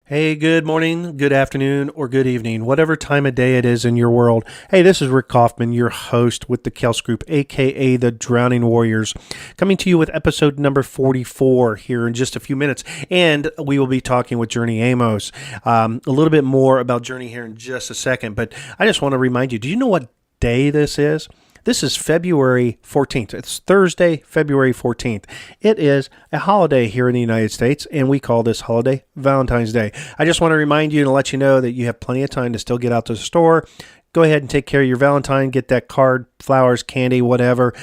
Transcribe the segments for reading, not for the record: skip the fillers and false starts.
Hey, good morning, good afternoon, or good evening, whatever time of day it is in your world. Hey, this is Rick Kaufman, your host with the Kels Group, aka the Drowning Warriors, coming to you with episode number 44 here in just a few minutes. And we will be talking with Journey Amos. A little bit more about Journey here in just a second, but I just want to remind you, do you know what day this is? This is February 14th. It's Thursday, February 14th. It is a holiday here in the United States, and we call this holiday Valentine's Day. I just want to remind you and let you know that you have plenty of time to still get out to the store. Go ahead and take care of your Valentine. Get that card, flowers, candy, whatever.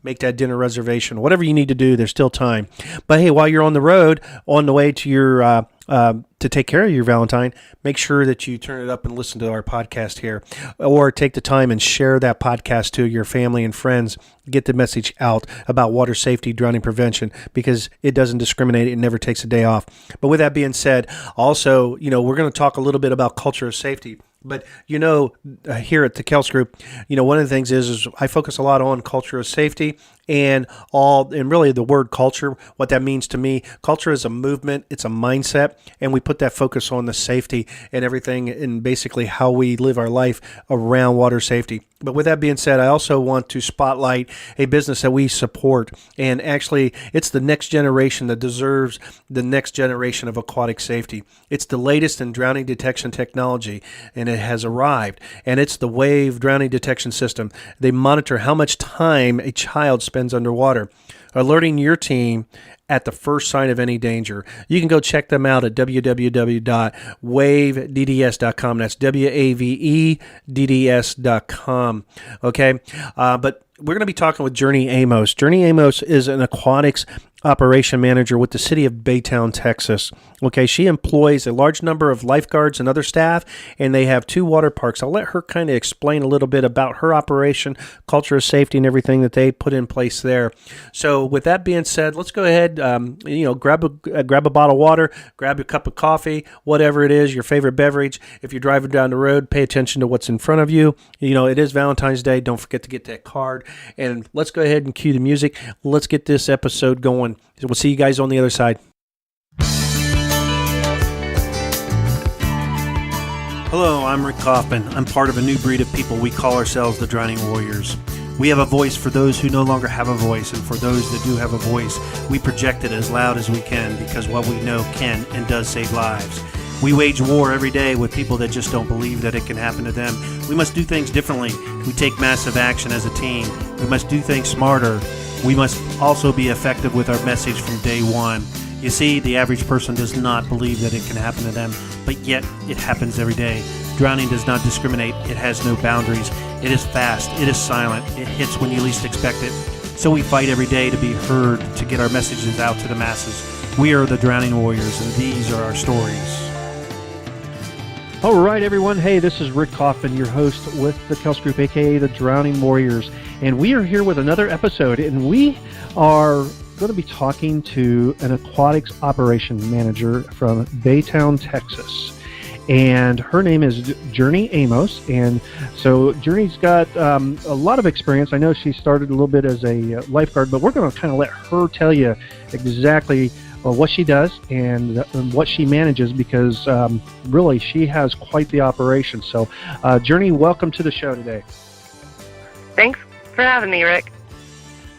Make that dinner reservation. Whatever you need to do, there's still time. But hey, while you're on the road, on the way to your to take care of your Valentine, make sure that you turn it up and listen to our podcast here, or take the time and share that podcast to your family and friends. Get the message out about water safety, drowning prevention, because it doesn't discriminate. It never takes a day off. But with that being said, also, we're going to talk a little bit about culture of safety. But, here at the Kels Group, one of the things is I focus a lot on culture of safety and really the word culture, what that means to me. Culture is a movement, it's a mindset, and we put that focus on the safety and everything and basically how we live our life around water safety. But with that being said, I also want to spotlight a business that we support. And actually, it's the next generation that deserves the next generation of aquatic safety. It's the latest in drowning detection technology, and it has arrived. And it's the Wave drowning detection system. They monitor how much time a child spends underwater, alerting your team at the first sign of any danger. You can go check them out at www.wavedds.com. That's WAVEDDS.com. Okay, but we're going to be talking with Journey Amos. Journey Amos is an Aquatics Operation Manager with the City of Baytown, Texas. Okay, she employs a large number of lifeguards and other staff, and they have 2 water parks. I'll let her kind of explain a little bit about her operation, culture of safety, and everything that they put in place there. So with that being said, let's go ahead, grab a bottle of water, grab a cup of coffee, whatever it is, your favorite beverage. If you're driving down the road, pay attention to what's in front of you. It is Valentine's Day. Don't forget to get that card. And let's go ahead and cue the music. Let's get this episode going. We'll see you guys on the other side. Hello, I'm Rick Kaufman. I'm part of a new breed of people. We call ourselves the Drowning Warriors. We have a voice for those who no longer have a voice, and for those that do have a voice, we project it as loud as we can because what we know can and does save lives. We wage war every day with people that just don't believe that it can happen to them. We must do things differently. We take massive action as a team. We must do things smarter. We must also be effective with our message from day one. You see, the average person does not believe that it can happen to them, but yet it happens every day. Drowning does not discriminate. It has no boundaries. It is fast. It is silent. It hits when you least expect it. So we fight every day to be heard, to get our messages out to the masses. We are the Drowning Warriors, and these are our stories. All right, everyone. Hey, this is Rick Kaufman, your host with the Kels Group, a.k.a. the Drowning Warriors. And we are here with another episode, and we are going to be talking to an Aquatics Operation Manager from Baytown, Texas. And her name is Journey Amos. And so Journey's got a lot of experience. I know she started a little bit as a lifeguard, but we're going to kind of let her tell you exactly what she does and what she manages, because really she has quite the operation. So Journey, welcome to the show today. Thanks for having me, Rick.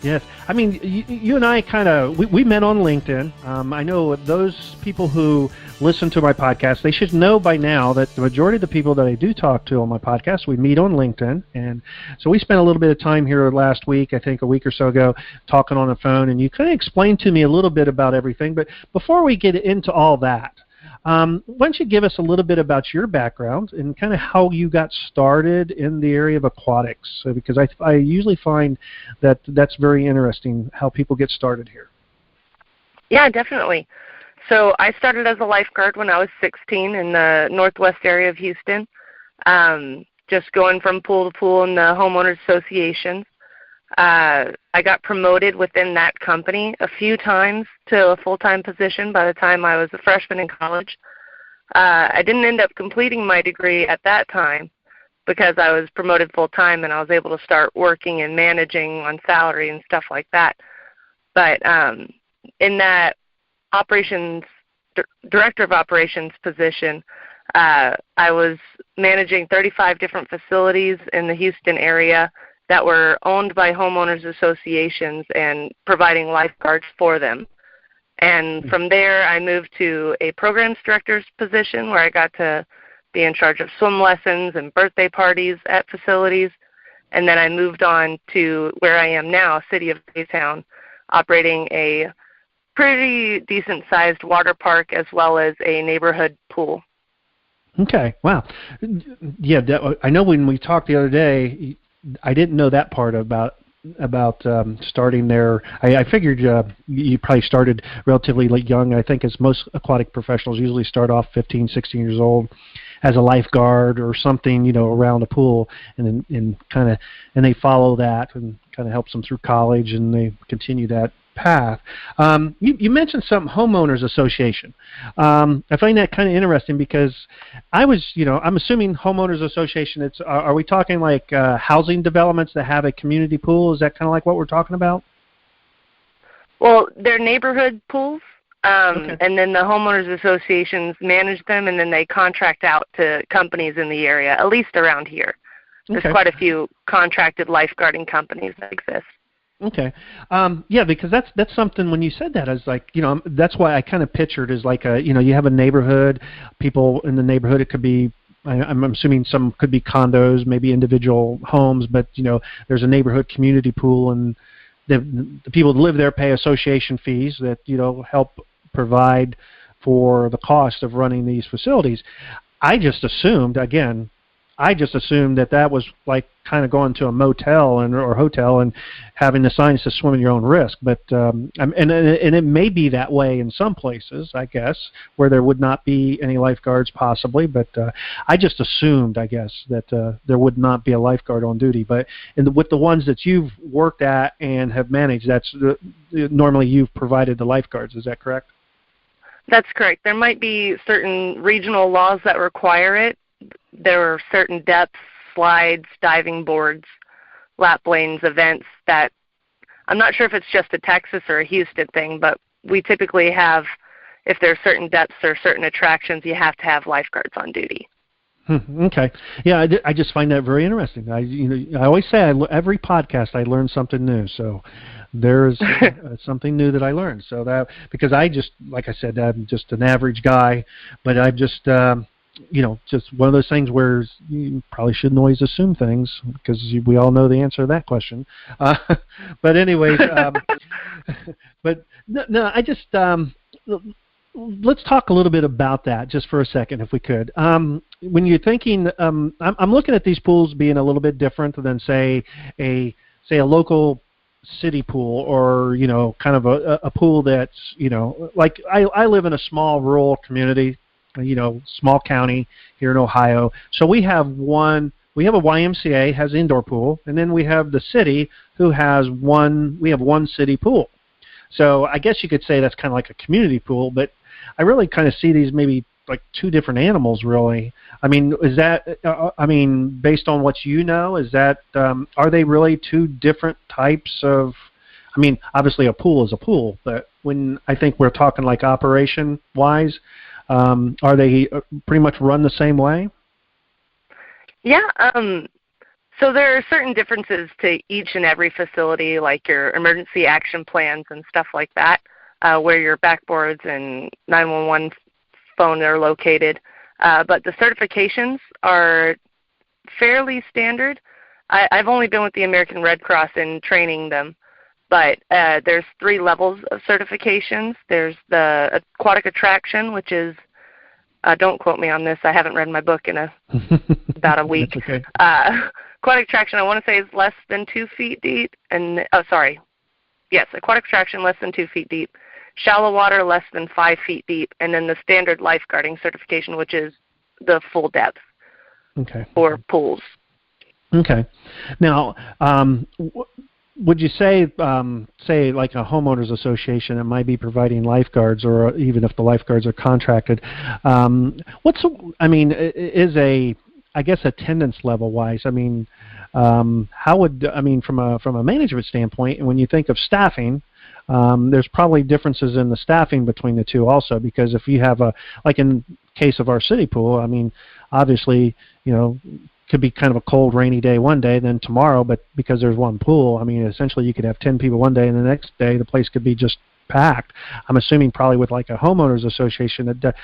Yes. I mean, you and I we met on LinkedIn. I know those people who listen to my podcast, they should know by now that the majority of the people that I do talk to on my podcast, we meet on LinkedIn. And so we spent a little bit of time here last week, I think a week or so ago, talking on the phone. And you kind of explained to me a little bit about everything. But before we get into all that, why don't you give us a little bit about your background and kind of how you got started in the area of aquatics? Because I usually find that that's very interesting, how people get started here. Yeah, definitely. So I started as a lifeguard when I was 16 in the northwest area of Houston, just going from pool to pool in the homeowners associations. I got promoted within that company a few times to a full-time position by the time I was a freshman in college. I didn't end up completing my degree at that time because I was promoted full-time and I was able to start working and managing on salary and stuff like that. But in that operations director of operations position, I was managing 35 different facilities in the Houston area that were owned by homeowners associations and providing lifeguards for them. And from there, I moved to a programs director's position where I got to be in charge of swim lessons and birthday parties at facilities. And then I moved on to where I am now, City of Baytown, operating a pretty decent-sized water park as well as a neighborhood pool. Okay, wow. Yeah, I know when we talked the other day, I didn't know that part about starting there. I figured you probably started relatively young. I think as most aquatic professionals usually start off 15, 16 years old as a lifeguard or something, around a pool, and they follow that and kind of helps them through college, and they continue that path. You mentioned some homeowners association. I find that kind of interesting because I'm assuming homeowners association, are we talking like housing developments that have a community pool? Is that kind of like what we're talking about? Well, they're neighborhood pools, Okay. and then the homeowners associations manage them, and then they contract out to companies in the area, at least around here. There's Okay. quite a few contracted lifeguarding companies that exist. Okay. Yeah, because that's something when you said that, I was like, that's why I kind of pictured as like you have a neighborhood, people in the neighborhood, it could be, I'm assuming some could be condos, maybe individual homes, but, there's a neighborhood community pool, and the people that live there pay association fees that, help provide for the cost of running these facilities. I just assumed that was like kind of going to a motel or hotel and having the signs to swim at your own risk. But and it may be that way in some places, I guess, where there would not be any lifeguards possibly. But I just assumed, I guess, that there would not be a lifeguard on duty. But with the ones that you've worked at and have managed, normally you've provided the lifeguards. Is that correct? That's correct. There might be certain regional laws that require it. There are certain depths, slides, diving boards, lap lanes, events that I'm not sure if it's just a Texas or a Houston thing, but we typically have, if there are certain depths or certain attractions, you have to have lifeguards on duty. Okay. Yeah, I just find that very interesting. I always say every podcast I learn something new. So there's something new that I learned. So that because like I said, I'm just an average guy, but I'm just just one of those things where you probably shouldn't always assume things because we all know the answer to that question. But anyways, but no, I just let's talk a little bit about that just for a second, if we could. When you're thinking, I'm looking at these pools being a little bit different than say a local city pool, or kind of a pool that's like I live in a small rural community, small county here in Ohio. So we have a YMCA has indoor pool, and then we have the city who has we have one city pool. So I guess you could say that's kind of like a community pool, but I really kind of see these maybe like two different animals, really. I mean, is that, based on what is that, are they really two different types of, obviously a pool is a pool, but when I think we're talking like operation-wise, are they pretty much run the same way? Yeah, so there are certain differences to each and every facility, like your emergency action plans and stuff like that, where your backboards and 911 phone are located. But the certifications are fairly standard. I've only been with the American Red Cross in training them, but there's 3 levels of certifications. There's the aquatic attraction, which is, don't quote me on this, I haven't read my book in about a week. That's okay. Aquatic attraction, I want to say, is less than 2 feet deep. Yes, aquatic attraction less than 2 feet deep. Shallow water less than 5 feet deep. And then the standard lifeguarding certification, which is the full depth for pools. Okay. Now, would you say like a homeowners association that might be providing lifeguards, or even if the lifeguards are contracted, is I guess attendance level wise, how would, from a management standpoint, and when you think of staffing, there's probably differences in the staffing between the two also, because if you have like in case of our city pool, I mean, obviously, could be kind of a cold, rainy day one day, then tomorrow, but because there's one pool, I mean, essentially you could have 10 people one day, and the next day the place could be just packed. I'm assuming probably with like a homeowners association that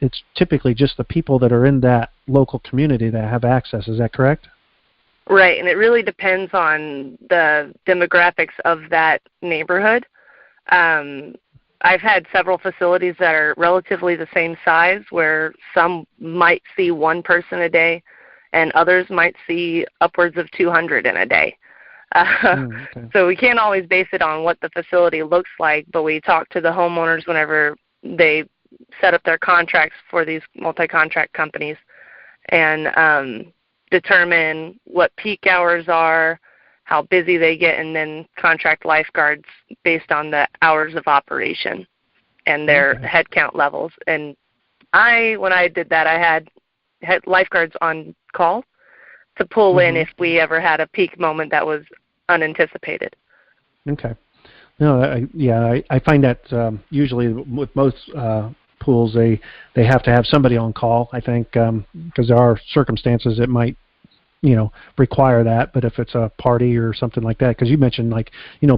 it's typically just the people that are in that local community that have access. Is that correct? Right, and it really depends on the demographics of that neighborhood. I've had several facilities that are relatively the same size, where some might see one person a day and others might see upwards of 200 in a day. Okay. So we can't always base it on what the facility looks like, but we talk to the homeowners whenever they set up their contracts for these multi-contract companies and determine what peak hours are, how busy they get, and then contract lifeguards based on the hours of operation and their head count levels. And when I did that, I had lifeguards on call to pull in if we ever had a peak moment that was unanticipated. Okay. No, I find that usually with most pools, they have to have somebody on call, I think, because there are circumstances that might require that. But if it's a party or something like that, because you mentioned like,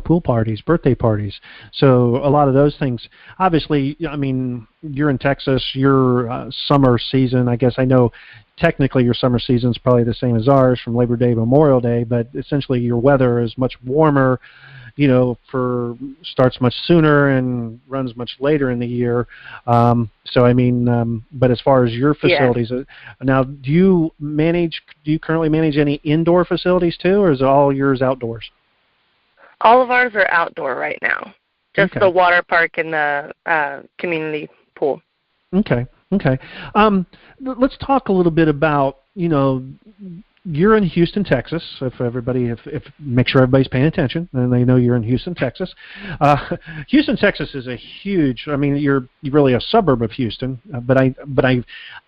pool parties, birthday parties. So a lot of those things, obviously, I mean, you're in Texas, your summer season, I guess I know technically your summer season is probably the same as ours from Labor Day, Memorial Day, but essentially your weather is much warmer, starts much sooner and runs much later in the year. So I mean, but as far as your facilities, now do you currently manage any indoor facilities too, or is all yours outdoors? All of ours are outdoor right now. Just the water park and the community pool. Okay. Let's talk a little bit about, you're in Houston, Texas. If make sure everybody's paying attention and they know you're in Houston, Texas. Houston, Texas is a huge. I mean, you're really a suburb of Houston. But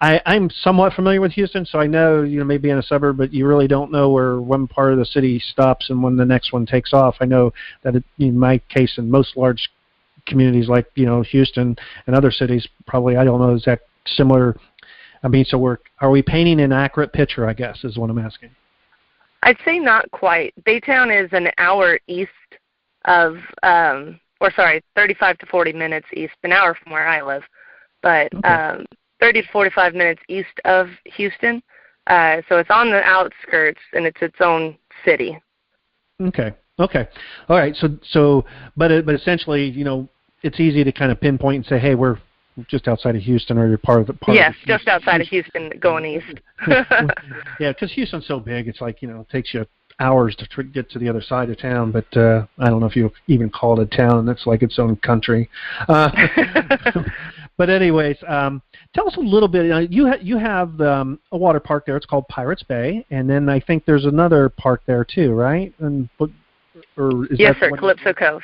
I'm somewhat familiar with Houston, so I know maybe in a suburb, but you really don't know where one part of the city stops and when the next one takes off. I know that in my case, in most large communities like Houston and other cities, probably I don't know, is that similar? I mean, so are we painting an accurate picture, I guess, is what I'm asking. I'd say not quite. Baytown is an hour east of, 35 to 40 minutes east, an hour from where I live, but 30 to 45 minutes east of Houston. So it's on the outskirts, and it's its own city. Okay. All right. But essentially, it's easy to kind of pinpoint and say, hey, we're just outside of Houston, or you're part of the Yes, just outside of Houston, going east. Yeah, because Houston's so big, it's like, it takes you hours to get to the other side of town, but I don't know if you even call it a town. It's like its own country. But anyways, tell us a little bit. You have a water park there. It's called Pirates Bay, and then I think there's another park there too, right? Yes, sir, Calypso Cove.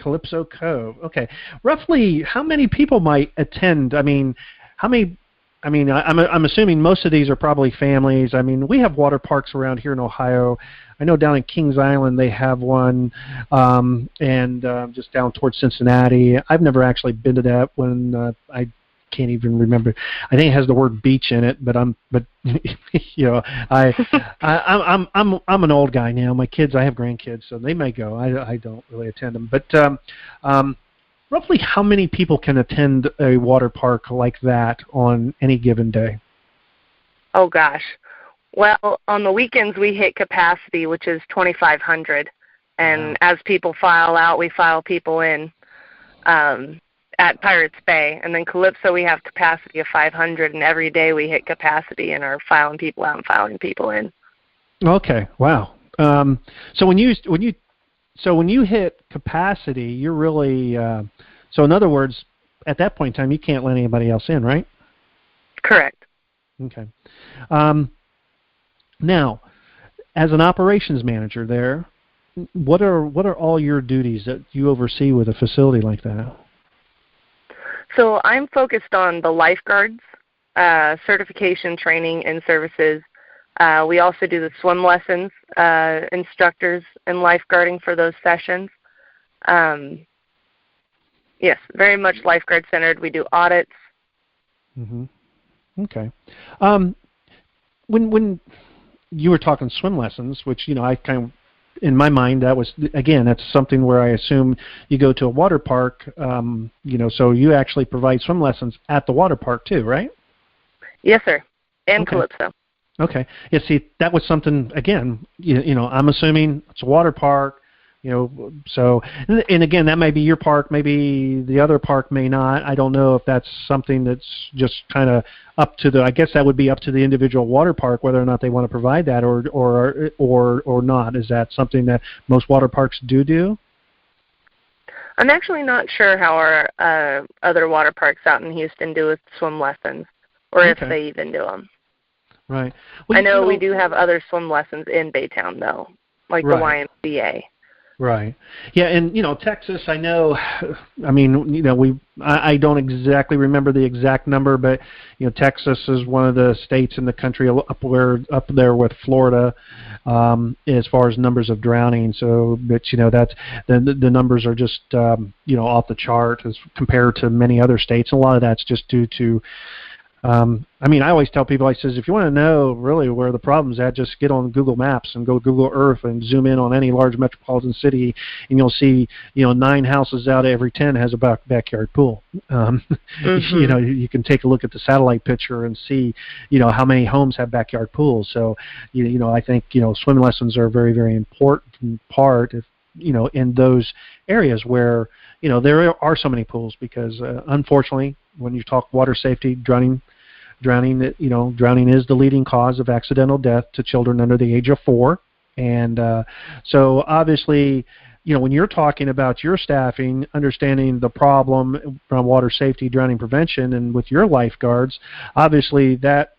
Calypso Cove. Okay. Roughly, how many people might attend? I mean, I'm assuming most of these are probably families. I mean, we have water parks around here in Ohio. I know down in Kings Island they have one, and just down towards Cincinnati. I've never actually been to that one. I can't even remember. I think it has the word beach in it, but I'm an old guy now. My kids, I have grandkids, so they may go. I don't really attend them. But roughly how many people can attend a water park like that on any given day? Oh gosh. Well, on the weekends we hit capacity, which is 2,500, and as people file out, we file people in. At Pirates Bay, and then Calypso we have capacity of 500, and every day we hit capacity and are filing people out and filing people in. Okay, wow. So when you hit capacity, you're really so in other words, at that point in time, you can't let anybody else in, right? Correct. Okay. Now, as an operations manager there, what are all your duties that you oversee with a facility like that? So I'm focused on the lifeguards, certification, training, and services. We also do the swim lessons, instructors, and lifeguarding for those sessions. Yes, very much lifeguard centered. We do audits. Mm-hmm. Okay. When you were talking swim lessons, which, I kind of, in my mind, that was, again, that's something where I assume you go to a water park, so you actually provide swim lessons at the water park too, right? Yes, sir. And Okay. Calypso. Okay. Yeah, see, that was something, again, I'm assuming it's a water park, so, and again, that may be your park, maybe the other park may not. I don't know if that's something that's just kind of up to I guess that would be up to the individual water park whether or not they want to provide that or not. Is that something that most water parks do? I'm actually not sure how our other water parks out in Houston do with swim lessons, or if they even do them. Right. Well, I know we do have other swim lessons in Baytown, though, like the YMCA. Right. Yeah, and Texas, I know. I mean, I don't exactly remember the exact number, but Texas is one of the states in the country up there with Florida, as far as numbers of drowning. So, but that's the numbers are just off the chart as compared to many other states. And a lot of that's just due to. I always tell people, I says, if you want to know really where the problem's at, just get on Google Maps and go Google Earth and zoom in on any large metropolitan city, and you'll see, 9 houses out of every 10 has a backyard pool. You can take a look at the satellite picture and see, how many homes have backyard pools. So, I think, swim lessons are a very, very important part of, in those areas where, there are so many pools because, unfortunately, when you talk water safety, drowning is the leading cause of accidental death to children under the age of 4. And so obviously, when you're talking about your staffing, understanding the problem from water safety, drowning prevention, and with your lifeguards, obviously that's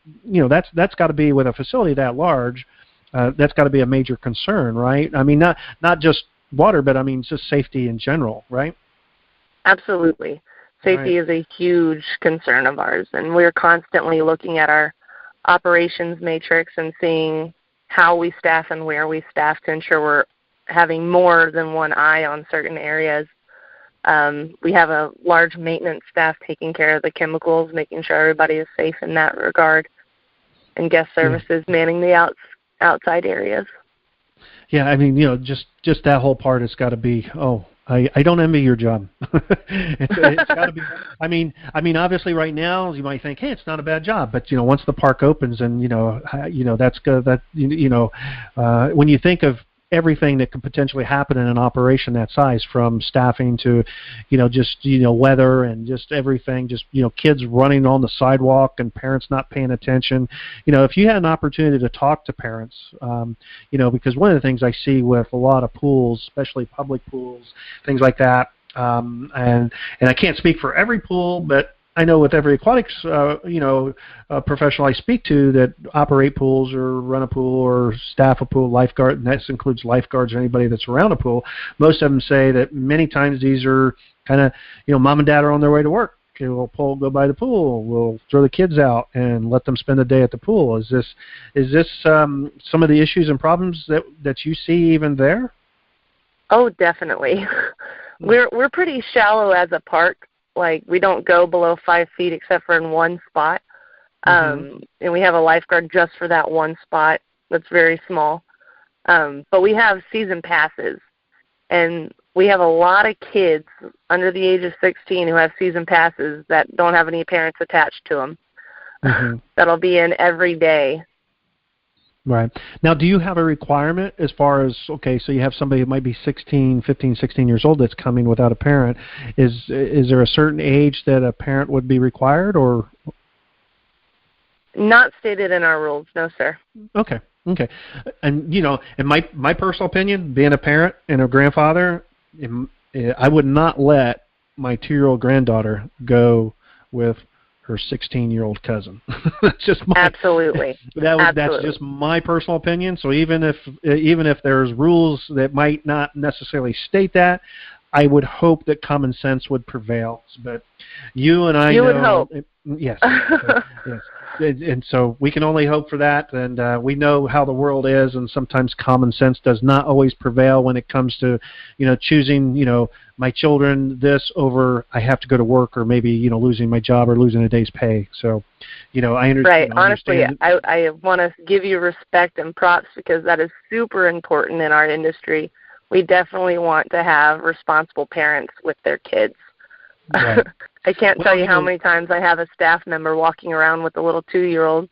got to be with a facility that large. That's got to be a major concern, right? I mean, not just water, but I mean just safety in general, right? Absolutely. Safety is a huge concern of ours, and we're constantly looking at our operations matrix and seeing how we staff and where we staff to ensure we're having more than one eye on certain areas. We have a large maintenance staff taking care of the chemicals, making sure everybody is safe in that regard, and guest services manning the outside areas. Yeah, I mean, just that whole part has got to be, I don't envy your job. It's got to be. I mean, obviously, right now you might think, hey, it's not a bad job, but once the park opens, and that's good. That when you think of everything that could potentially happen in an operation that size, from staffing to, just weather and just everything, just kids running on the sidewalk and parents not paying attention. If you had an opportunity to talk to parents, because one of the things I see with a lot of pools, especially public pools, things like that, and I can't speak for every pool, but I know with every aquatics, professional I speak to that operate pools or run a pool or staff a pool, lifeguard, and that includes lifeguards or anybody that's around a pool, most of them say that many times these are kind of, mom and dad are on their way to work. Okay, we'll go by the pool. We'll throw the kids out and let them spend the day at the pool. Is this some of the issues and problems that you see even there? Oh, definitely. We're pretty shallow as a park. Like, we don't go below 5 feet except for in one spot. And we have a lifeguard just for that one spot that's very small. But we have season passes. And we have a lot of kids under the age of 16 who have season passes that don't have any parents attached to them. That'll be in every day. Right. Now, do you have a requirement as far as, okay, so you have somebody who might be 15, 16 years old that's coming without a parent. Is there a certain age that a parent would be required, or? Not stated in our rules, no, sir. Okay. And, in my personal opinion, being a parent and a grandfather, I would not let my 2-year-old granddaughter go with her 16-year-old cousin. That's just my, absolutely. That's just my personal opinion. So even if there's rules that might not necessarily state that, I would hope that common sense would prevail. But you and I would hope. Yes. Yes. and so we can only hope for that. And we know how the world is, and sometimes common sense does not always prevail when it comes to, choosing, my children this over I have to go to work, or maybe, losing my job or losing a day's pay. So, I understand. Right. Honestly, I want to give you respect and props because that is super important in our industry. We definitely want to have responsible parents with their kids. Right. I can't tell you how many times I have a staff member walking around with a little 2-year-old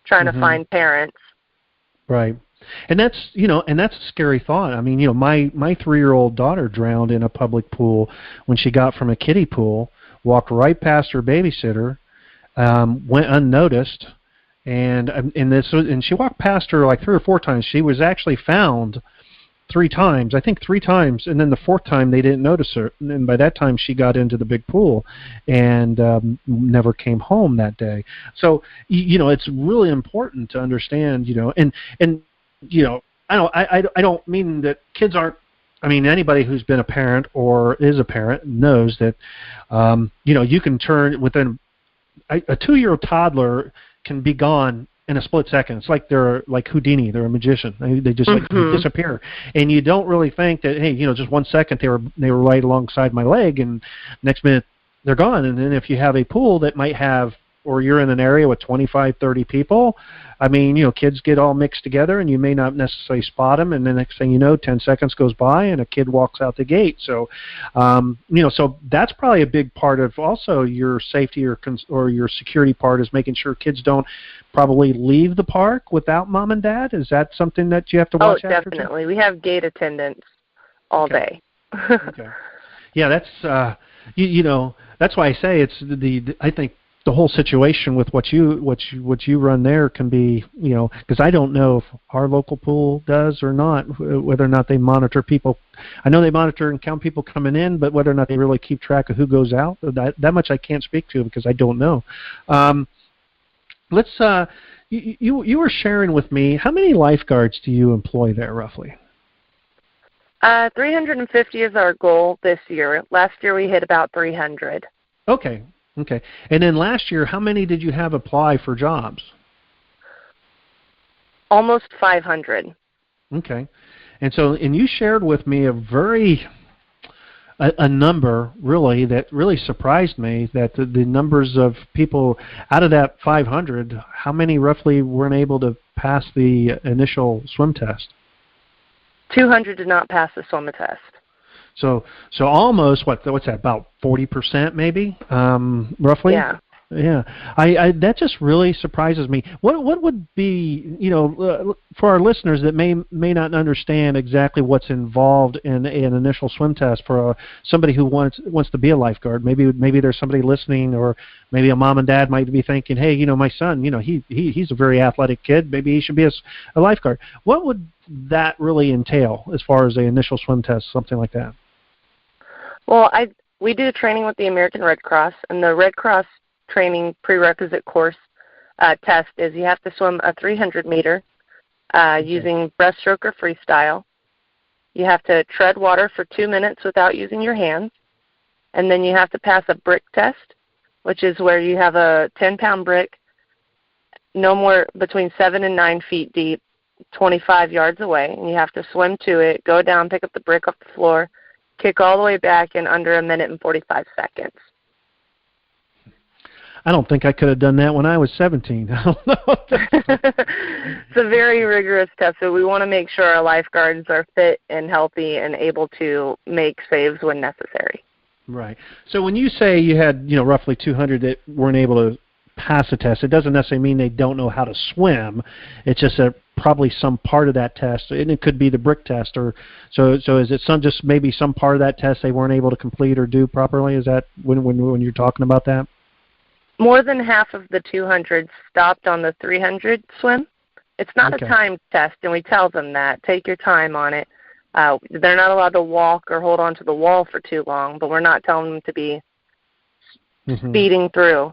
trying to find parents. Right. And that's, a scary thought. I mean, my 3-year-old daughter drowned in a public pool when she got from a kiddie pool, walked right past her babysitter, went unnoticed, and she walked past her like 3 or 4 times. She was actually found 3 times, I think 3 times, and then the 4th time they didn't notice her. And by that time she got into the big pool and never came home that day. So, it's really important to understand, I don't mean that kids aren't. I mean, anybody who's been a parent or is a parent knows that, you can turn within a 2-year-old toddler can be gone in a split second. It's like they're like Houdini. They're a magician. They just disappear, and you don't really think that, hey, just 1 second they were right alongside my leg, and next minute they're gone. And then if you have a pool that might have, or you're in an area with 25, 30 people, I mean, kids get all mixed together, and you may not necessarily spot them, and the next thing you know, 10 seconds goes by, and a kid walks out the gate. So, so that's probably a big part of also your safety or your security part, is making sure kids don't probably leave the park without mom and dad. Is that something that you have to watch after? Oh, definitely. We have gate attendants all day. Okay. Yeah, that's that's why I say it's I think the whole situation with what you run there can be, because I don't know if our local pool does or not, whether or not they monitor people. I know they monitor and count people coming in, but whether or not they really keep track of who goes out, that much I can't speak to because I don't know. You were sharing with me, how many lifeguards do you employ there roughly? 350 is our goal this year. Last year we hit about 300. Okay. And then last year, how many did you have apply for jobs? Almost 500. Okay. And you shared with me a number really that really surprised me, that the numbers of people out of that 500, how many roughly weren't able to pass the initial swim test? 200 did not pass the swim test. So almost what's that, about 40% maybe, roughly? Yeah. Yeah. I that just really surprises me. What would be, for our listeners that may not understand exactly what's involved in an initial swim test for somebody who wants to be a lifeguard. Maybe there's somebody listening, or maybe a mom and dad might be thinking, hey, my son, he's a very athletic kid. Maybe he should be a lifeguard. What would that really entail as far as the initial swim test, something like that? Well, we do training with the American Red Cross, and the Red Cross training prerequisite course test is you have to swim a 300-meter using breaststroke or freestyle. You have to tread water for 2 minutes without using your hands, and then you have to pass a brick test, which is where you have a 10-pound brick no more between 7 and 9 feet deep, 25 yards away, and you have to swim to it, go down, pick up the brick off the floor, kick all the way back in under 1 minute and 45 seconds. I don't think I could have done that when I was 17. I don't know. It's a very rigorous test, so we want to make sure our lifeguards are fit and healthy and able to make saves when necessary. Right. So when you say you had, roughly 200 that weren't able to pass a test, it doesn't necessarily mean they don't know how to swim. It's just probably some part of that test, and it could be the brick test, or so is it just maybe some part of that test they weren't able to complete or do properly? Is that when you're talking about that? More than half of the 200 stopped on the 300 swim. It's not a timed test, and we tell them that. Take your time on it. They're not allowed to walk or hold on to the wall for too long, but we're not telling them to be speeding through.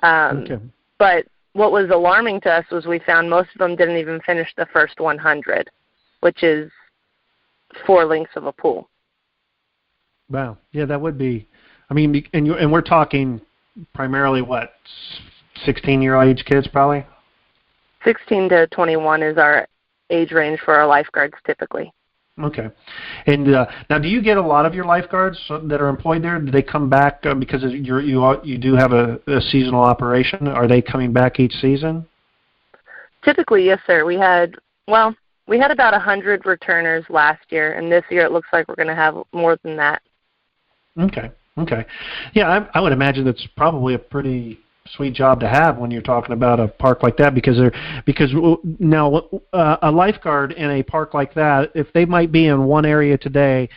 But what was alarming to us was we found most of them didn't even finish the first 100, which is 4 lengths of a pool. Wow. Yeah, that would be. I mean, and we're talking primarily what, 16-year age kids probably? 16 to 21 is our age range for our lifeguards typically. Okay. And now, do you get a lot of your lifeguards that are employed there? Do they come back because you do have a seasonal operation? Are they coming back each season? Typically, yes, sir. We had about 100 returners last year, and this year it looks like we're going to have more than that. Okay. Yeah, I would imagine that's probably a pretty sweet job to have when you're talking about a park like that, because now a lifeguard in a park like that, if they might be in one area today,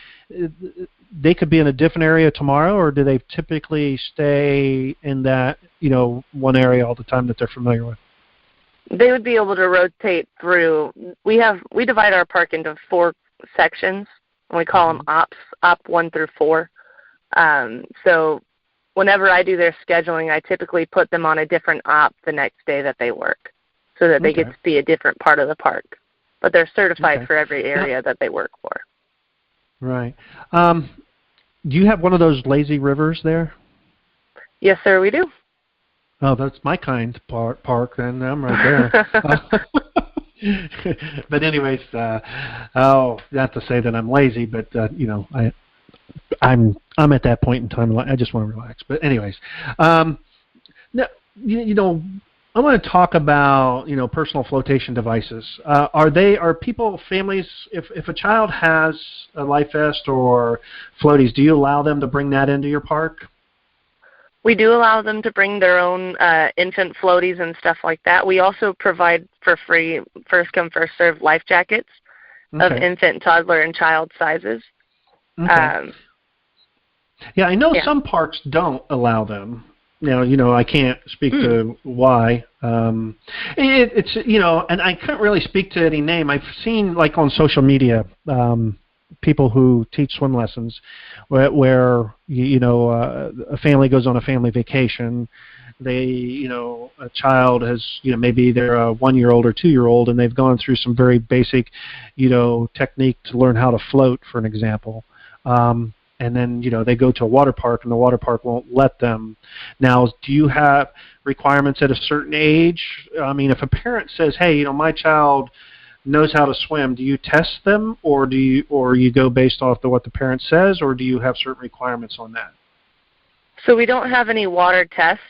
they could be in a different area tomorrow, or do they typically stay in that one area all the time that they're familiar with? They would be able to rotate through. We divide our park into 4 sections, and we call them ops, op 1 through 4. So whenever I do their scheduling, I typically put them on a different op the next day that they work, so that they get to see a different part of the park. But they're certified for every area that they work for. Right. Do you have one of those lazy rivers there? Yes, sir, we do. Oh, that's my kind park, then. I'm right there. But anyways, not to say that I'm lazy, but I'm at that point in time. I just want to relax. But anyways, now, I want to talk about personal flotation devices. Are people, families, if a child has a life vest or floaties, do you allow them to bring that into your park? We do allow them to bring their own infant floaties and stuff like that. We also provide for free first come first served life jackets of infant, toddler, and child sizes. Okay. Yeah, I know some parks don't allow them. Now, I can't speak to why. It's and I couldn't really speak to any name. I've seen, like, on social media, people who teach swim lessons where a family goes on a family vacation. They, a child has, maybe they're a 1-year-old or 2-year-old, and they've gone through some very basic, technique to learn how to float, for an example. And then, they go to a water park, and the water park won't let them. Now, do you have requirements at a certain age? I mean, if a parent says, hey, my child knows how to swim, do you test them, or you go based off of what the parent says, or do you have certain requirements on that? So we don't have any water tests.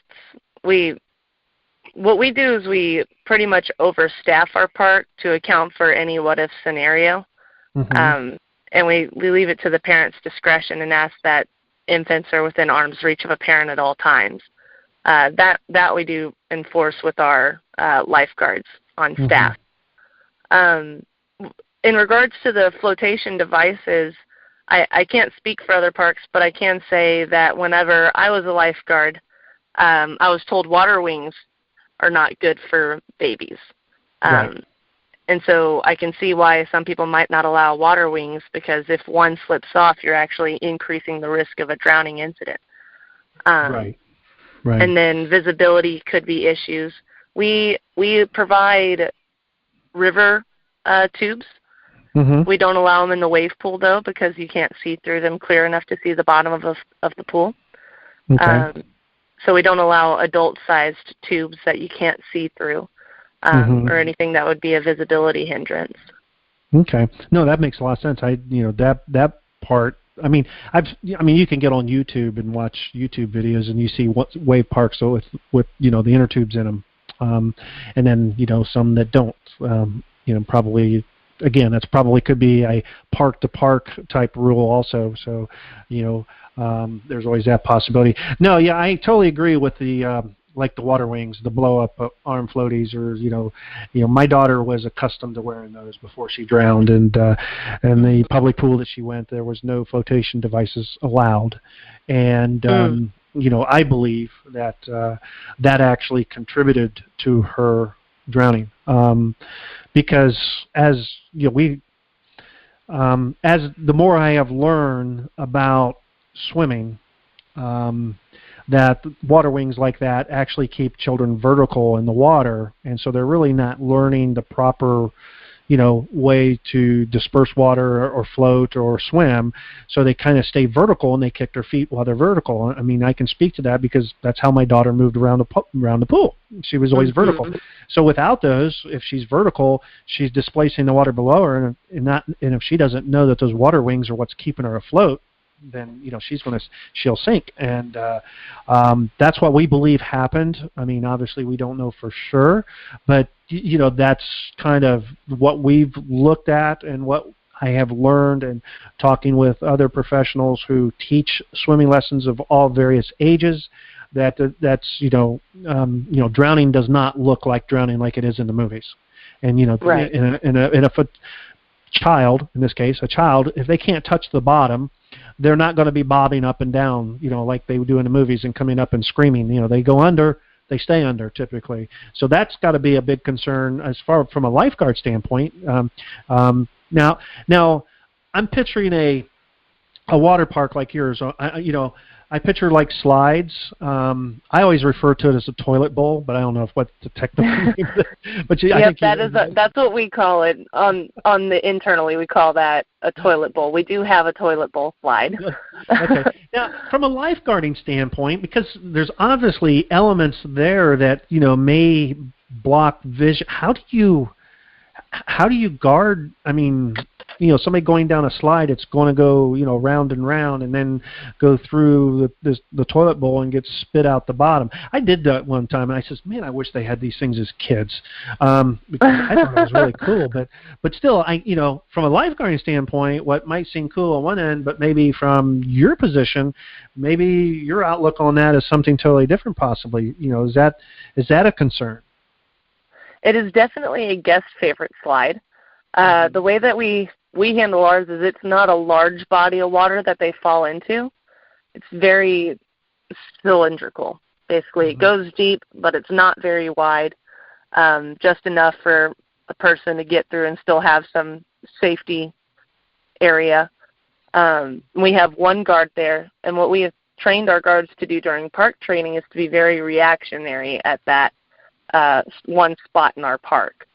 What we do is we pretty much overstaff our park to account for any what-if scenario. And we leave it to the parent's discretion and ask that infants are within arm's reach of a parent at all times. That we do enforce with our lifeguards on staff. In regards to the flotation devices, I can't speak for other parks, but I can say that whenever I was a lifeguard, I was told water wings are not good for babies. Right. And so I can see why some people might not allow water wings, because if one slips off, you're actually increasing the risk of a drowning incident. Right. And then visibility could be issues. We provide river tubes. We don't allow them in the wave pool, though, because you can't see through them clear enough to see the bottom of the pool. So we don't allow adult-sized tubes that you can't see through. Or anything that would be a visibility hindrance. Okay. No, that makes a lot of sense. That part. I mean, you can get on YouTube and watch YouTube videos, and you see wave parks with the inner tubes in them, and then some that don't. Probably again, that's probably could be a park to park type rule also. So, there's always that possibility. No, yeah, I totally agree with the. Like the water wings, the blow-up arm floaties, or my daughter was accustomed to wearing those before she drowned, and the public pool that she went, there was no flotation devices allowed, and I believe that that actually contributed to her drowning, because as the more I have learned about swimming. That water wings like that actually keep children vertical in the water, and so they're really not learning the proper, way to disperse water or float or swim. So they kind of stay vertical and they kick their feet while they're vertical. I mean, I can speak to that because that's how my daughter moved around the pool. She was always vertical. So without those, if she's vertical, she's displacing the water below her, and if she doesn't know that those water wings are what's keeping her afloat, then she'll sink. And that's what we believe happened. I mean, obviously we don't know for sure, but that's kind of what we've looked at and what I have learned and talking with other professionals who teach swimming lessons of all various ages. That's drowning does not look like drowning like it is in the movies. And right. in a child, in this case, a child, if they can't touch the bottom, they're not going to be bobbing up and down, like they do in the movies and coming up and screaming. They go under, they stay under typically. So that's got to be a big concern as far from a lifeguard standpoint. Now I'm picturing a water park like yours. I picture like slides. I always refer to it as a toilet bowl, but I don't know what the technical name is. But that's what we call it on the internally. We call that a toilet bowl. We do have a toilet bowl slide. Okay. Now, from a lifeguarding standpoint, because there's obviously elements there that may block vision. How do you guard? I mean, somebody going down a slide, it's going to go, round and round and then go through the toilet bowl and get spit out the bottom. I did that one time, and I says, man, I wish they had these things as kids, because I thought it was really cool. But still, from a lifeguarding standpoint, what might seem cool on one end, but maybe from your position, maybe your outlook on that is something totally different possibly. Is that a concern? It is definitely a guest favorite slide. The way that we handle ours is it's not a large body of water that they fall into. It's very cylindrical. Basically, it goes deep, but it's not very wide, just enough for a person to get through and still have some safety area. We have one guard there, and what we have trained our guards to do during park training is to be very reactionary at that one spot in our park.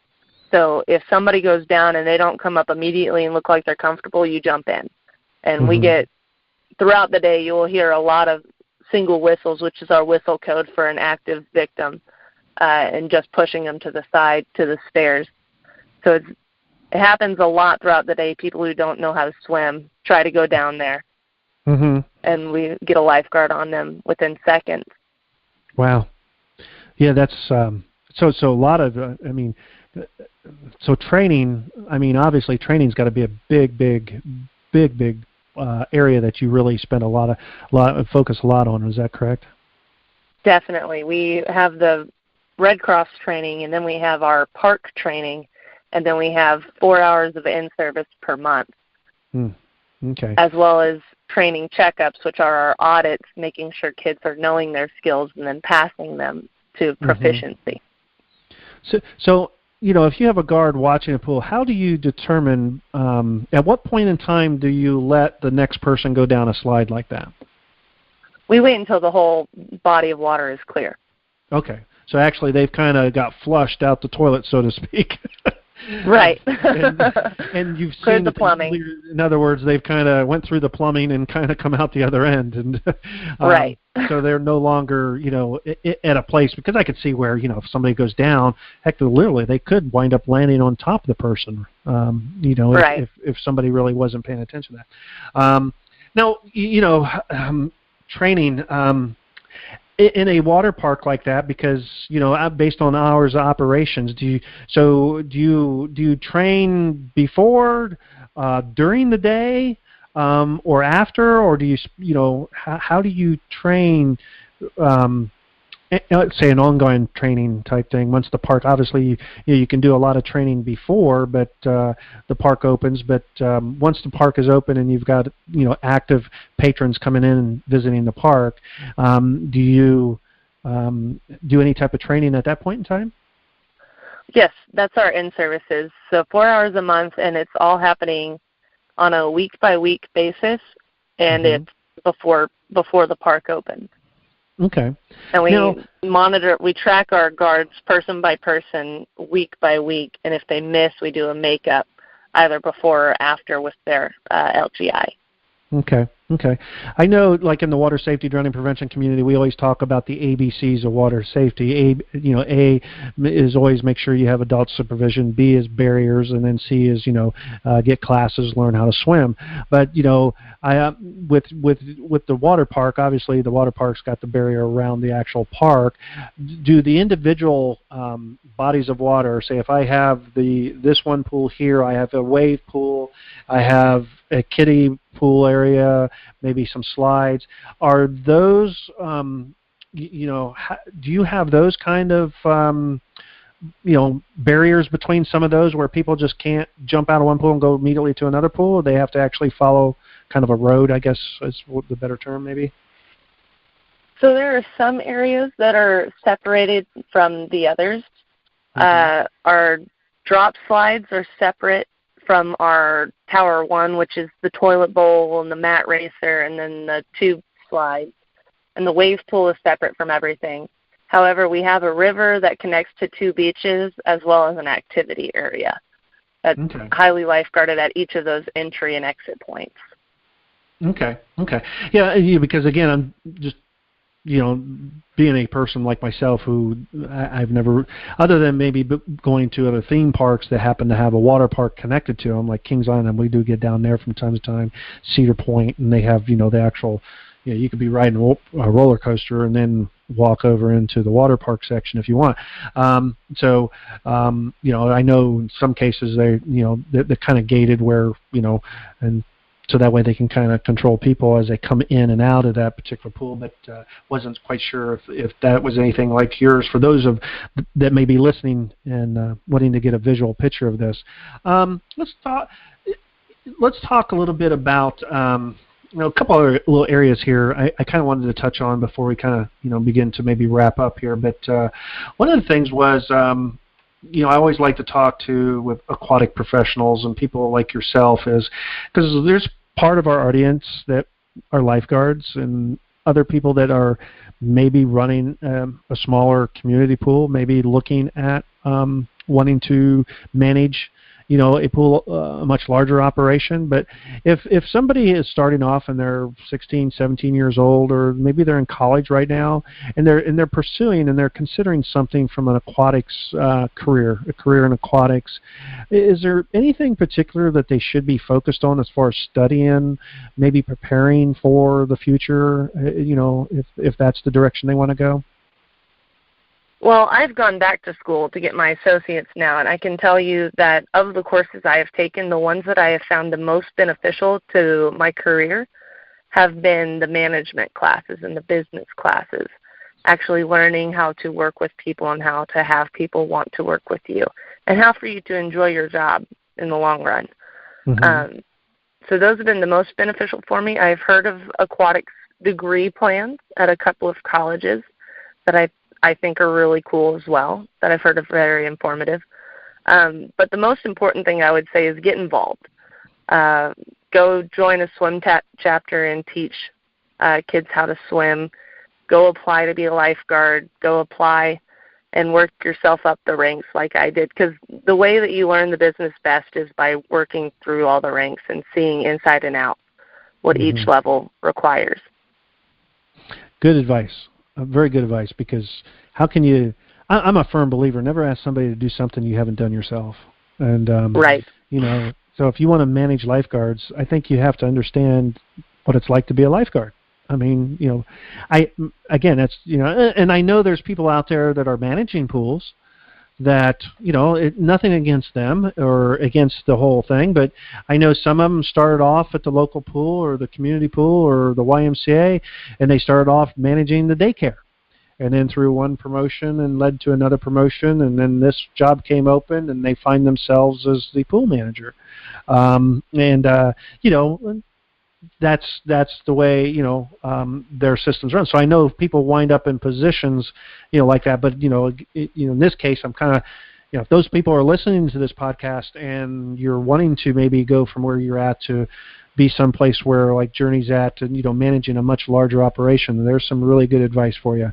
So if somebody goes down and they don't come up immediately and look like they're comfortable, you jump in. And we get, throughout the day, you will hear a lot of single whistles, which is our whistle code for an active victim, and just pushing them to the side, to the stairs. So it happens a lot throughout the day. People who don't know how to swim try to go down there, and we get a lifeguard on them within seconds. Wow. Yeah, that's so a lot of, so training, obviously training's got to be a big area that you really spend focus a lot on. Is that correct? Definitely. We have the Red Cross training, and then we have our park training, and then we have 4 hours of in-service per month. Okay. As well as training checkups, which are our audits, making sure kids are knowing their skills and then passing them to proficiency. So if you have a guard watching a pool, how do you determine, at what point in time do you let the next person go down a slide like that? We wait until the whole body of water is clear. Okay. So actually they've kind of got flushed out the toilet, so to speak. Right. and you've cleared seen the plumbing. In other words, they've kind of went through the plumbing and kind of come out the other end. And right. So they're no longer, at a place, because I could see where, if somebody goes down, heck, literally they could wind up landing on top of the person, right. if somebody really wasn't paying attention to that. Now, training, in a water park like that, because based on hours of operations, do you train before, during the day, or after, or do you how do you train? Let's say an ongoing training type thing. Once the park, obviously, you can do a lot of training before, but the park opens. But once the park is open and you've got active patrons coming in and visiting the park, do you do any type of training at that point in time? Yes, that's our in-services. So 4 hours a month, and it's all happening on a week-by-week basis, and it's before the park opens. Okay. And we Now, we track our guards person by person, week by week, and if they miss, we do a makeup either before or after with their LGI. Okay. I know, like in the water safety drowning prevention community, we always talk about the ABCs of water safety. A is always make sure you have adult supervision. B is barriers, and then C is get classes, learn how to swim. But I with the water park, obviously the water park's got the barrier around the actual park. Do the individual bodies of water, say if I have this one pool here, I have a wave pool, I have a kiddie pool area, maybe some slides. Are those, do you have those kind of, barriers between some of those where people just can't jump out of one pool and go immediately to another pool? Or they have to actually follow kind of a road, I guess is the better term maybe? So there are some areas that are separated from the others. Our drop slides are separate from our Tower 1, which is the toilet bowl and the mat racer and then the tube slide. And the wave pool is separate from everything. However, we have a river that connects to 2 beaches as well as an activity area that's highly lifeguarded at each of those entry and exit points. Okay. Yeah, because again, I'm just, being a person like myself who I've never, other than maybe going to other theme parks that happen to have a water park connected to them, like Kings Island, we do get down there from time to time, Cedar Point, and they have, the actual, you could be riding a roller coaster and then walk over into the water park section if you want. I know in some cases they're kind of gated where, and so that way they can kind of control people as they come in and out of that particular pool, but wasn't quite sure if that was anything like yours. For those that may be listening and wanting to get a visual picture of this, let's talk a little bit about a couple other little areas here I kind of wanted to touch on before we kind of begin to maybe wrap up here. But one of the things was I always like to talk with aquatic professionals and people like yourself, is because there's part of our audience that are lifeguards and other people that are maybe running a smaller community pool, maybe looking at wanting to manage a pool, a much larger operation. But if somebody is starting off and they're 16, 17 years old, or maybe they're in college right now, and they're pursuing and they're considering something from an aquatics career, a career in aquatics, is there anything particular that they should be focused on as far as studying, maybe preparing for the future, if that's the direction they want to go? Well, I've gone back to school to get my associates now, and I can tell you that of the courses I have taken, the ones that I have found the most beneficial to my career have been the management classes and the business classes, actually learning how to work with people and how to have people want to work with you and how for you to enjoy your job in the long run. So those have been the most beneficial for me. I've heard of aquatics degree plans at a couple of colleges that I think are really cool as well, that I've heard of, very informative. But the most important thing I would say is get involved. Go join a swim chapter and teach kids how to swim. Go apply to be a lifeguard. Go apply and work yourself up the ranks like I did, because the way that you learn the business best is by working through all the ranks and seeing inside and out what each level requires. Good advice. Very good advice, because how can you, I'm a firm believer, never ask somebody to do something you haven't done yourself. And, right. So if you want to manage lifeguards, I think you have to understand what it's like to be a lifeguard. I mean, that's, and I know there's people out there that are managing pools that, nothing against them or against the whole thing, but I know some of them started off at the local pool or the community pool or the YMCA, and they started off managing the daycare. And then through one promotion and led to another promotion, and then this job came open, and they find themselves as the pool manager. That's the way their systems run. So I know people wind up in positions like that. But in this case, I'm kind of if those people are listening to this podcast and you're wanting to maybe go from where you're at to be someplace where like Journey's at, and managing a much larger operation, there's some really good advice for you.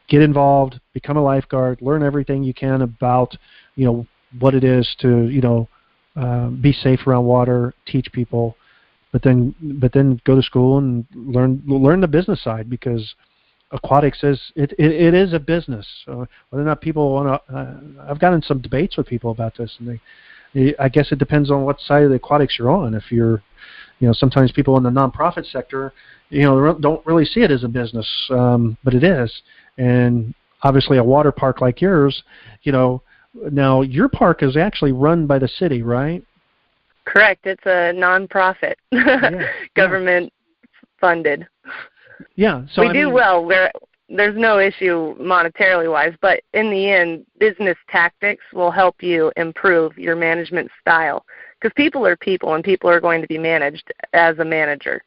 Get involved, become a lifeguard, learn everything you can about what it is to be safe around water, teach people, but then go to school and learn the business side, because aquatics it is a business. Whether or not people want to, I've gotten some debates with people about this, and I guess it depends on what side of the aquatics you're on. If you're, sometimes people in the nonprofit sector, don't really see it as a business, but it is. And obviously, a water park like yours, now your park is actually run by the city, right? Correct. It's a nonprofit, government funded. Yeah. So we do well. There's no issue monetarily wise, but in the end, business tactics will help you improve your management style, because people are people, and people are going to be managed as a manager,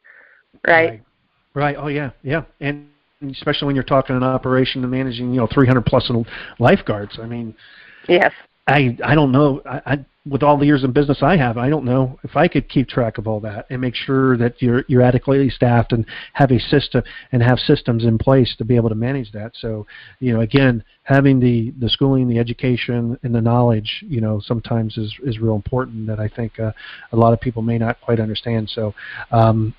right? Right. Oh yeah, yeah. And especially when you're talking an operation and managing 300 plus lifeguards. I mean, yes. I don't know. I with all the years in business I have, I don't know if I could keep track of all that and make sure that you're adequately staffed and have a system and have systems in place to be able to manage that. So, again, having the schooling, the education, and the knowledge, sometimes is real important, that I think a lot of people may not quite understand. So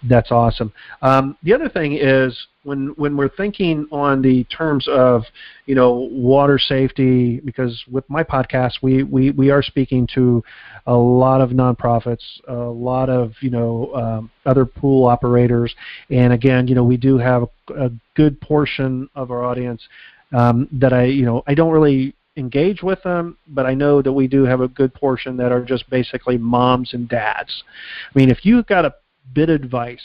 that's awesome. The other thing is, when we're thinking on the terms of water safety, because with my podcast we are speaking to a lot of nonprofits, a lot of other pool operators, and again we do have a good portion of our audience that I don't really engage with them, but I know that we do have a good portion that are just basically moms and dads. I mean, if you've got a bit of advice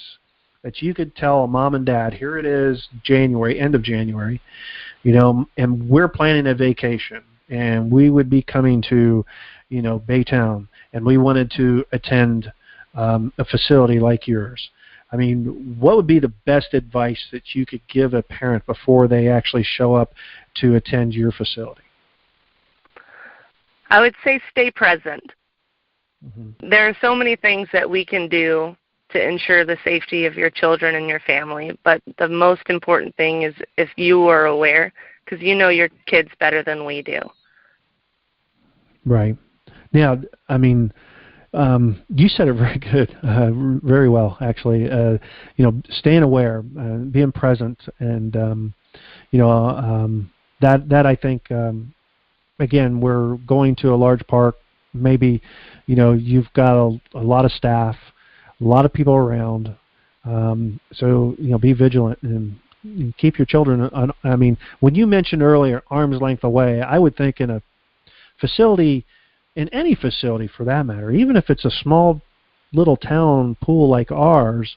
that you could tell a mom and dad, here it is January, end of January, and we're planning a vacation, and we would be coming to, Baytown, and we wanted to attend a facility like yours. I mean, what would be the best advice that you could give a parent before they actually show up to attend your facility? I would say stay present. Mm-hmm. There are so many things that we can do to ensure the safety of your children and your family, but the most important thing is if you are aware, because you know your kids better than we do. Right. Yeah, I mean, you said it very good, very well, actually. Staying aware, being present, and that I think, again, we're going to a large park. Maybe you've got a lot of staff, a lot of people around. So be vigilant and keep your children. I mean, when you mentioned earlier arm's length away, I would think in a facility, in any facility for that matter, even if it's a small little town pool like ours,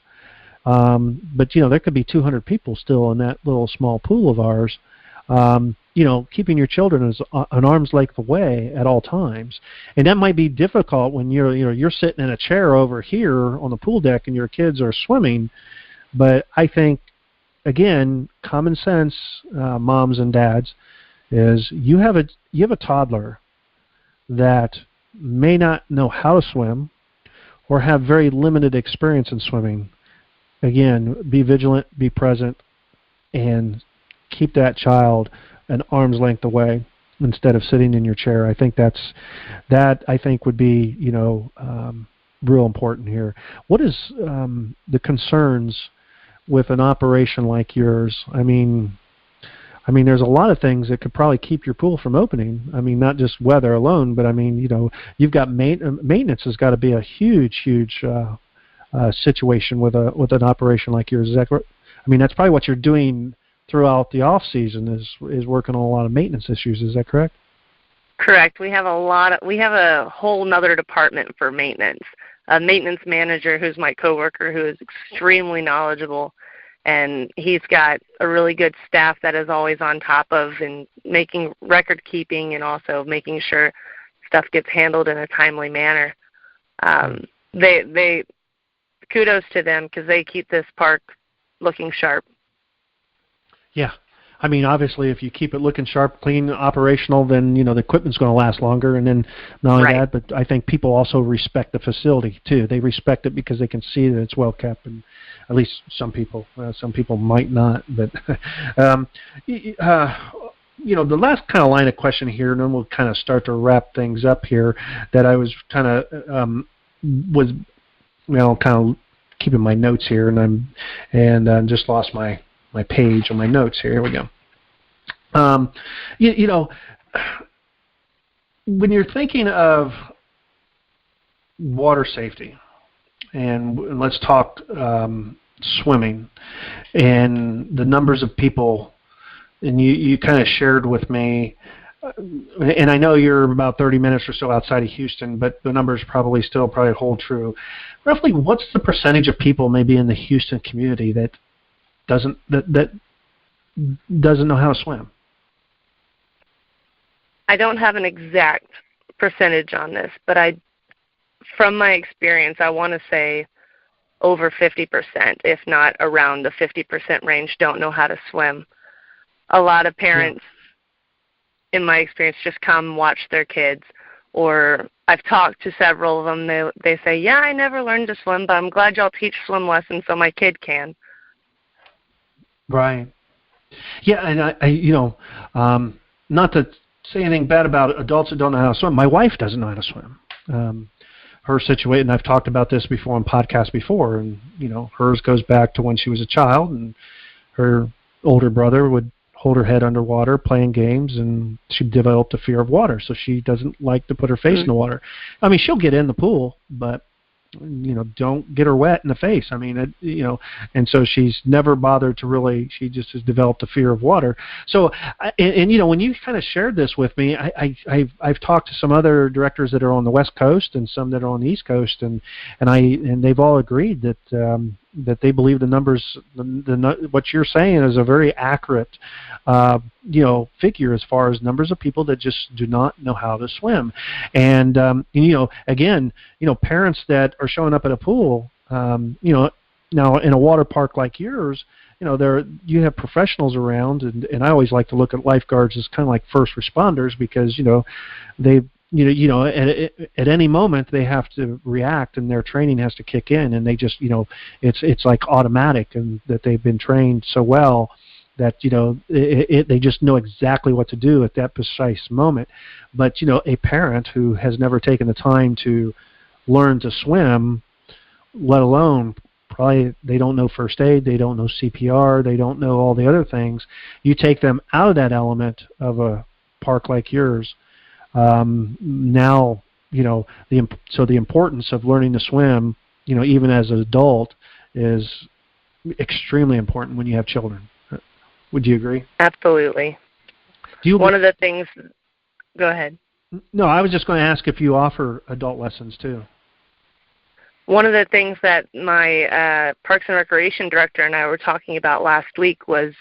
but there could be 200 people still in that little small pool of ours. Keeping your children as an arm's length away at all times, and that might be difficult when you're sitting in a chair over here on the pool deck and your kids are swimming. But I think, again, common sense, moms and dads, is you have a toddler that may not know how to swim or have very limited experience in swimming. Again, be vigilant, be present, and keep that child an arm's length away instead of sitting in your chair. I think that I think would be real important here. What is the concerns with an operation like yours? I mean, there's a lot of things that could probably keep your pool from opening. I mean, not just weather alone, but I mean, you've got maintenance has got to be a huge situation with an operation like yours. Is that correct? I mean, that's probably what you're doing throughout the off season is working on a lot of maintenance issues. Is that correct? Correct. We have a whole nother department for maintenance. A maintenance manager who's my coworker, who is extremely knowledgeable, and he's got a really good staff that is always on top of and making record keeping and also making sure stuff gets handled in a timely manner. They kudos to them because they keep this park looking sharp. Yeah. I mean, obviously, if you keep it looking sharp, clean, operational, then the equipment's going to last longer. And then not only that, but I think people also respect the facility too. They respect it because they can see that it's well kept, and at least some people. Some people might not, but the last kind of line of question here, and then we'll kind of start to wrap things up here. That I was kind of kind of keeping my notes here, and just lost my page on my notes here. Here we go. When you're thinking of water safety, and let's talk swimming, and the numbers of people, and you kind of shared with me, and I know you're about 30 minutes or so outside of Houston, but the numbers probably hold true. Roughly, what's the percentage of people maybe in the Houston community that doesn't know how to swim? I don't have an exact percentage on this, but from my experience, I want to say over 50%, if not around the 50% range, don't know how to swim. A lot of parents, in my experience, just come watch their kids, or I've talked to several of them. They say, yeah, I never learned to swim, but I'm glad y'all teach swim lessons so my kid can. Right. Yeah, and I not to say anything bad about adults that don't know how to swim. My wife doesn't know how to swim. Her situation, and I've talked about this before on podcasts before, and hers goes back to when she was a child, and her older brother would hold her head underwater playing games, and she developed a fear of water, so she doesn't like to put her face in the water. I mean, she'll get in the pool, but don't get her wet in the face. I mean, and so she's never bothered to really. She just has developed a fear of water. So, and when you kind of shared this with me, I've talked to some other directors that are on the West Coast and some that are on the East Coast, and they've all agreed that they believe the numbers, what you're saying is a very accurate, figure as far as numbers of people that just do not know how to swim. And, again, parents that are showing up at a pool, now in a water park like yours, you have professionals around, and I always like to look at lifeguards as kind of like first responders, because, they at any moment they have to react, and their training has to kick in, and they just, it's like automatic, and that they've been trained so well that, they just know exactly what to do at that precise moment. But, a parent who has never taken the time to learn to swim, let alone probably they don't know first aid, they don't know CPR, they don't know all the other things. You take them out of that element of a park like yours. Now, so the importance of learning to swim, even as an adult, is extremely important when you have children. Would you agree? Absolutely. One of the things, go ahead. No, I was just going to ask if you offer adult lessons too. One of the things that my Parks and Recreation director and I were talking about last week was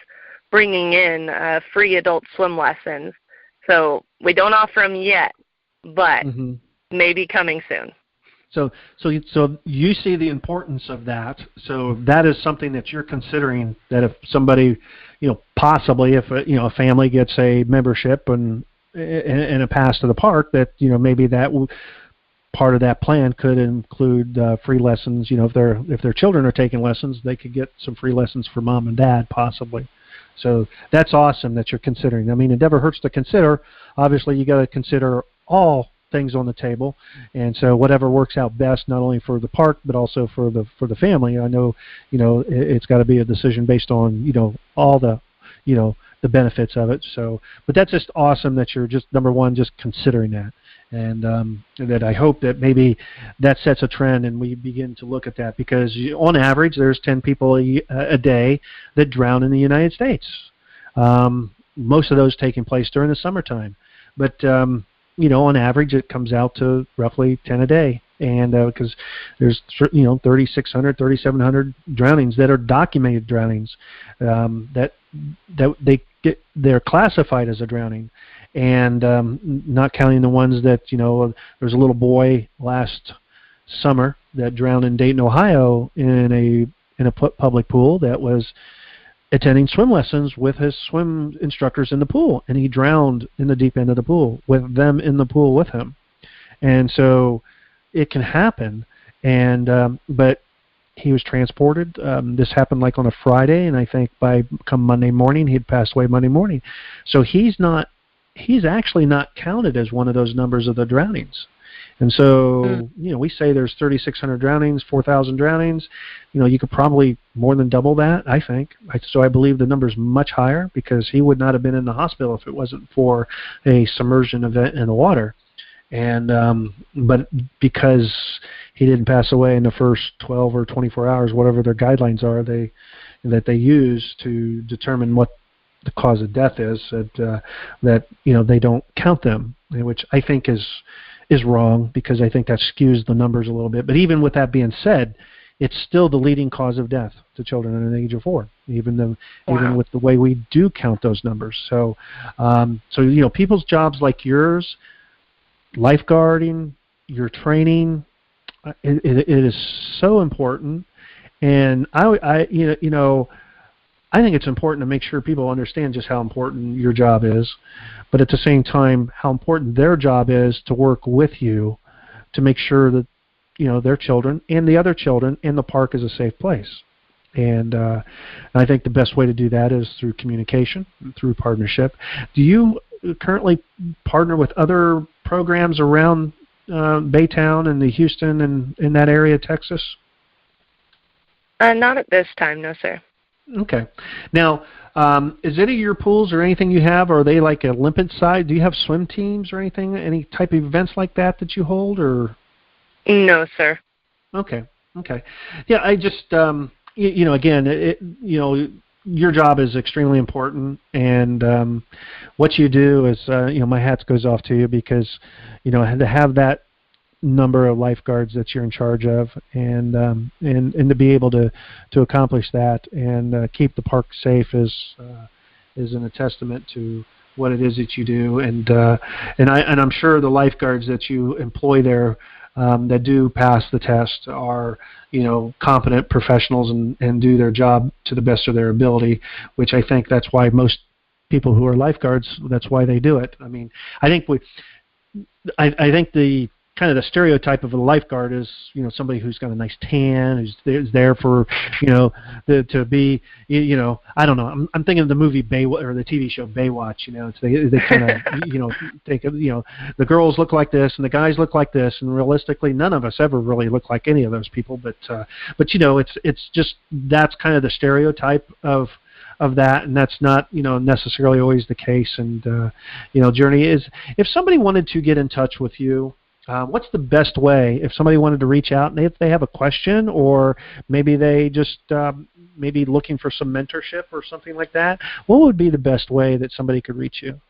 bringing in free adult swim lessons. So we don't offer them yet, but maybe coming soon. So you see the importance of that. So that is something that you're considering, that if somebody, possibly if a family gets a membership and a pass to the park, that maybe that part of that plan could include free lessons. If their children are taking lessons, they could get some free lessons for mom and dad, possibly. So that's awesome that you're considering. I mean, it never hurts to consider. Obviously, you got to consider all things on the table, and so whatever works out best, not only for the park but also for the family. I know, it's got to be a decision based on all the the benefits of it. So, but that's just awesome that you're just, number one, just considering that. And that I hope that maybe that sets a trend and we begin to look at that, because on average there's 10 people a day that drown in the United States. Most of those taking place during the summertime. But, on average it comes out to roughly 10 a day. And because there's 3,600, 3,700 drownings that are documented drownings, that they're classified as a drowning. And not counting the ones that, there's a little boy last summer that drowned in Dayton, Ohio in a public pool that was attending swim lessons with his swim instructors in the pool, and he drowned in the deep end of the pool with them in the pool with him. And so it can happen, and but he was transported. This happened like on a Friday, and I think by come Monday morning, he'd passed away Monday morning. So he's actually not counted as one of those numbers of the drownings. And so, we say there's 3,600 drownings, 4,000 drownings. You could probably more than double that, I think. So I believe the number's much higher, because he would not have been in the hospital if it wasn't for a submersion event in the water. And but because he didn't pass away in the first 12 or 24 hours, whatever their guidelines are, that they use to determine what the cause of death is, that they don't count them, which I think is wrong, because I think that skews the numbers a little bit. But even with that being said, it's still the leading cause of death to children under the age of 4, even with the way we do count those numbers. So, people's jobs like yours, lifeguarding, your training, it is so important. And I think it's important to make sure people understand just how important your job is, but at the same time, how important their job is to work with you to make sure that their children and the other children in the park is a safe place. And I think the best way to do that is through communication, through partnership. Do you currently partner with other programs around Baytown and the Houston and in that area of Texas? Not at this time, no, sir. Okay. Now, is any of your pools or anything you have, are they like a Olympic side? Do you have swim teams or anything, any type of events like that you hold, or? No, sir. Okay. Yeah, I just, again, your job is extremely important, and what you do is, my hat goes off to you, because, to have that number of lifeguards that you're in charge of, and to be able to accomplish that and keep the park safe is a testament to what it is that you do, and I'm sure the lifeguards that you employ there that do pass the test are competent professionals and do their job to the best of their ability, which I think that's why most people who are lifeguards, that's why they do it. I mean, I think the kind of the stereotype of a lifeguard is, somebody who's got a nice tan, who's there for, to be, I don't know. I'm thinking of the movie or the TV show Baywatch. They kind of, think of, the girls look like this and the guys look like this, and realistically, none of us ever really look like any of those people. But it's just, that's kind of the stereotype of that, and that's not necessarily always the case. And Journey, is if somebody wanted to get in touch with you, what's the best way if somebody wanted to reach out and if they have a question, or maybe they just maybe looking for some mentorship or something like that? What would be the best way that somebody could reach you?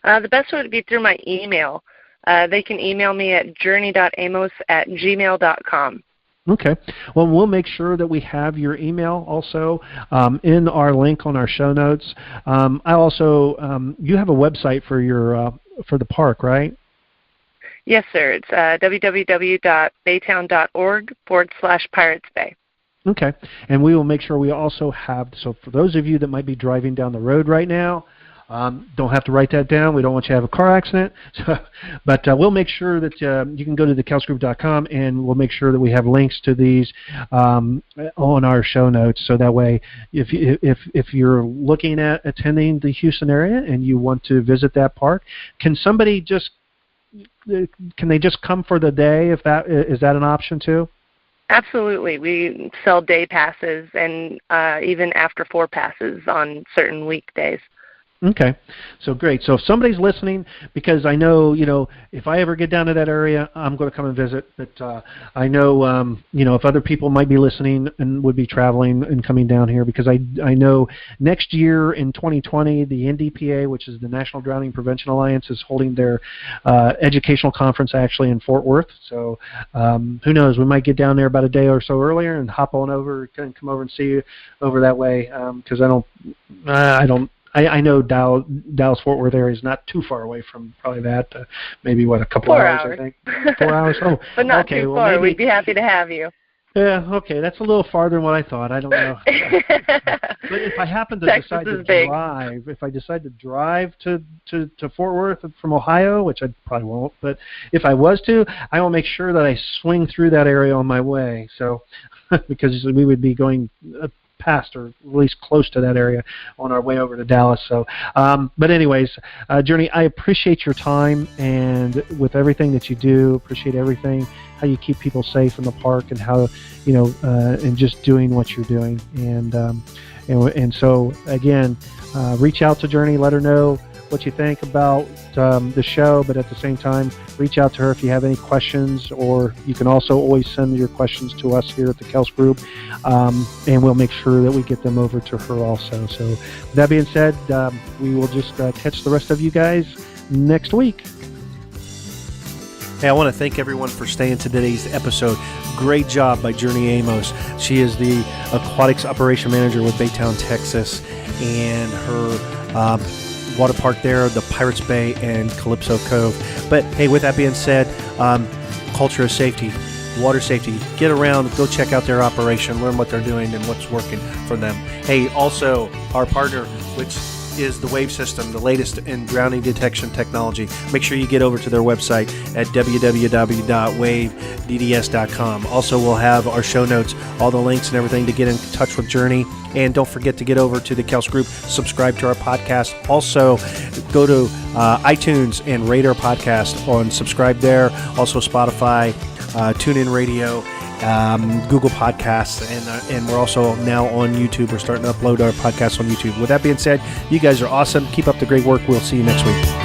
The best way would be through my email. They can email me at journey.amos@gmail.com. Okay. Well, we'll make sure that we have your email also in our link on our show notes. I also, you have a website for your for the park, right? Yes, sir. It's www.baytown.org/Pirates Bay. Okay. And we will make sure we also have, so for those of you that might be driving down the road right now, don't have to write that down. We don't want you to have a car accident. But we'll make sure that you can go to thekelsgroup.com, and we'll make sure that we have links to these on our show notes. So that way, if you're looking at attending the Houston area and you want to visit that park, can they just come for the day? Is that an option too? Absolutely. We sell day passes and even after 4 passes on certain weekdays. Okay, so great. So if somebody's listening, because I know, if I ever get down to that area, I'm going to come and visit. But I know, if other people might be listening and would be traveling and coming down here, because I know next year in 2020, the NDPA, which is the National Drowning Prevention Alliance, is holding their educational conference actually in Fort Worth. So who knows? We might get down there about a day or so earlier and hop on over and come over and see you over that way. Because I know Dallas-Fort Worth area is not too far away from probably that. Maybe, a couple 4 hours, hours, I think. 4 hours? Oh, but not okay, too well, far. maybe, We'd be happy to have you. Yeah, okay, that's a little farther than what I thought. I don't know. But if I happen to decide to drive, if I decide to drive to Fort Worth from Ohio, which I probably won't, but if I was to, I will make sure that I swing through that area on my way. So, because we would be going past or at least close to that area on our way over to Dallas. So, but anyways, Journey, I appreciate your time and with everything that you do, appreciate everything, how you keep people safe in the park and how, and just doing what you're doing. And so again, reach out to Journey, let her know what you think about the show, but at the same time, reach out to her if you have any questions, or you can also always send your questions to us here at the Kels Group, and we'll make sure that we get them over to her also. So with that being said, we will just catch the rest of you guys next week. Hey, I want to thank everyone for staying to today's episode. Great job by Journey Amos. She is the Aquatics Operation Manager with Baytown, Texas, and her water park there, the Pirates Bay and Calypso Cove. But hey, with that being said, culture of safety, water safety, get around, go check out their operation, learn what they're doing and what's working for them. Hey, also our partner, which is the Wave System, the latest in drowning detection technology. Make sure you get over to their website at www.wavedds.com. Also, we'll have our show notes, all the links and everything to get in touch with Journey. And don't forget to get over to the Kels Group, subscribe to our podcast. Also, go to iTunes and rate our podcast on subscribe there. Also, Spotify, TuneIn Radio, Google Podcasts, and we're also now on YouTube. We're starting to upload our podcasts on YouTube. With that being said, you guys are awesome. Keep up the great work. We'll see you next week.